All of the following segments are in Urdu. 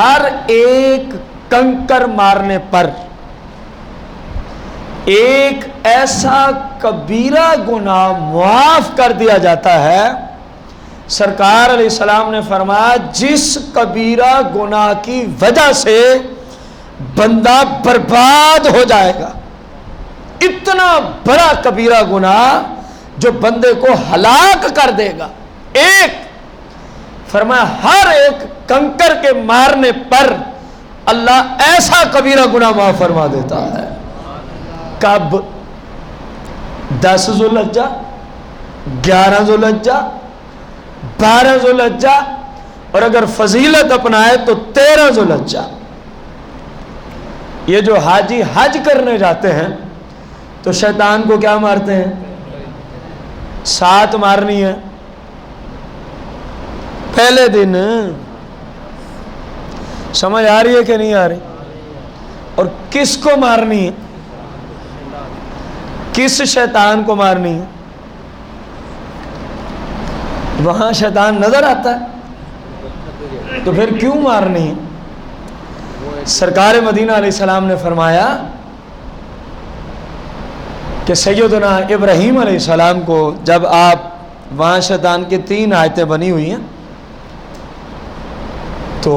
ہر ایک کنکر مارنے پر ایک ایسا کبیرہ گناہ معاف کر دیا جاتا ہے. سرکار علیہ السلام نے فرمایا جس کبیرہ گناہ کی وجہ سے بندہ برباد ہو جائے گا، اتنا بڑا کبیرہ گناہ جو بندے کو ہلاک کر دے گا، ایک فرمایا ہر ایک کنکر کے مارنے پر اللہ ایسا کبیرہ گناہ معاف فرما دیتا ہے. کب؟ 10 ذوالحجہ، 11 ذوالحجہ، 12 ذوالحجہ، اور اگر فضیلت اپنائے تو 13 ذوالحجہ. یہ جو حاجی حج کرنے جاتے ہیں تو شیطان کو کیا مارتے ہیں؟ 7 مارنی ہے پہلے دن. سمجھ آ رہی ہے کہ نہیں آ رہی؟ اور کس کو مارنی ہے؟ کس شیطان کو مارنی ہے؟ وہاں شیطان نظر آتا ہے تو پھر کیوں مارنی ہے؟ سرکار مدینہ علیہ السلام نے فرمایا کہ سیدنا ابراہیم علیہ السلام کو جب آپ وہاں شیطان کی 3 آیتیں بنی ہوئی ہیں تو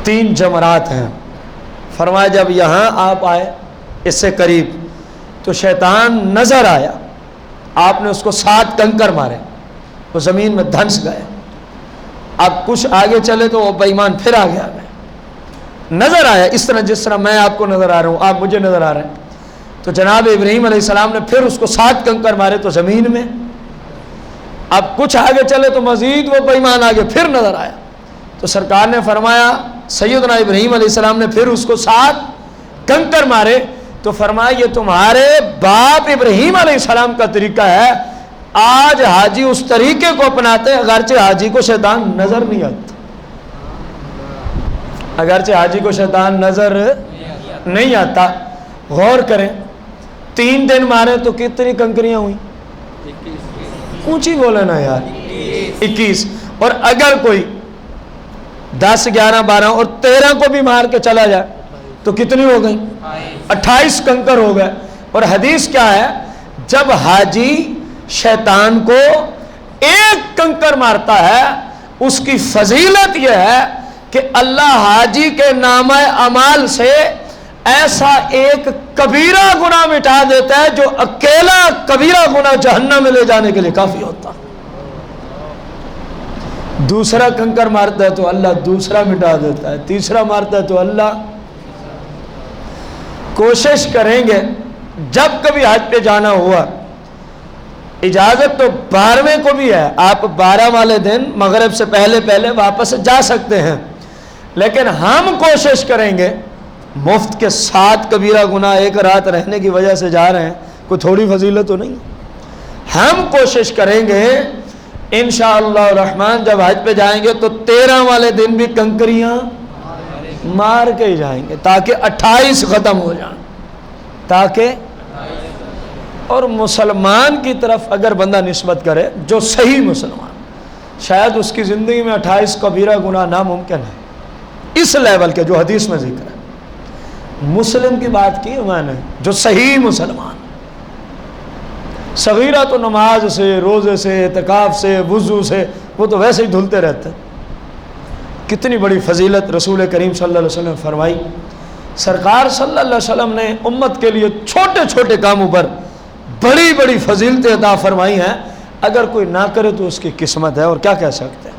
3 جمرات ہیں. فرمایا جب یہاں آپ آئے اس سے قریب تو شیطان نظر آیا، آپ نے اس کو 7 کنکر مارے، وہ زمین میں دھنس گئے. اب کچھ آگے چلے تو وہ بے ایمان پھر آگے آ گئے. نظر آیا اس طرح جس طرح میں آپ کو نظر آ رہا ہوں، آپ مجھے نظر آ رہے ہیں. تو جناب ابراہیم علیہ السلام نے پھر اس کو 7 کنکر مارے تو زمین میں. اب کچھ آگے چلے تو مزید وہ بے ایمان آگے پھر نظر آیا. تو سرکار نے فرمایا، سیدنا ابراہیم علیہ السلام نے پھر اس کو 7 کنکر مارے تو فرمایا یہ تمہارے باپ ابراہیم علیہ السلام کا طریقہ ہے. آج حاجی اس طریقے کو اپناتے ہیں اگرچہ حاجی کو شیطان نظر نہیں آتا، اگرچہ حاجی کو شیطان نظر نہیں آتا. غور کریں 3 دن مارے تو کتنی کنکریاں ہوئی؟ اونچی بولے نا یار، 21. اور اگر کوئی 10 11 12 اور 13 کو بھی مار کے چلا جائے تو کتنی ہو گئی؟ 28 کنکر ہو گئے. اور حدیث کیا ہے؟ جب حاجی شیطان کو 1 کنکر مارتا ہے اس کی فضیلت یہ ہے کہ اللہ حاجی کے نامہ اعمال سے ایسا ایک کبیرہ گناہ مٹا دیتا ہے جو اکیلا کبیرہ گناہ جہنم میں لے جانے کے لیے کافی ہوتا. دوسرا کنکر مارتا ہے تو اللہ دوسرا مٹا دیتا ہے، تیسرا مارتا ہے تو اللہ. کوشش کریں گے جب کبھی حج پہ جانا ہوا، اجازت تو 12ویں کو بھی ہے، آپ 12 والے دن مغرب سے پہلے واپس جا سکتے ہیں، لیکن ہم کوشش کریں گے مفت کے 7 کبیرہ گناہ ایک رات رہنے کی وجہ سے جا رہے ہیں، کوئی تھوڑی فضیلت تو نہیں. ہم کوشش کریں گے انشاءاللہ الرحمن جب حج پہ جائیں گے تو 13 والے دن بھی کنکریاں مار کے ہی جائیں گے تاکہ 28 ختم ہو جائیں، تاکہ. اور مسلمان کی طرف اگر بندہ نسبت کرے جو صحیح مسلمان، شاید اس کی زندگی میں 28 کبیرہ گناہ ناممکن ہے اس لیول کے جو حدیث میں ذکر ہے. مسلم کی بات کی میں نے، جو صحیح مسلمان، صغیرہ تو نماز سے، روزے سے، اعتکاف سے، وضو سے، وہ تو ویسے ہی دھلتے رہتے. کتنی بڑی فضیلت رسول کریم صلی اللہ علیہ وسلم نے فرمائی. سرکار صلی اللہ علیہ وسلم نے امت کے لیے چھوٹے چھوٹے کاموں پر بڑی بڑی فضیلتیں عطا فرمائی ہیں. اگر کوئی نہ کرے تو اس کی قسمت ہے، اور کیا کہہ سکتے ہیں.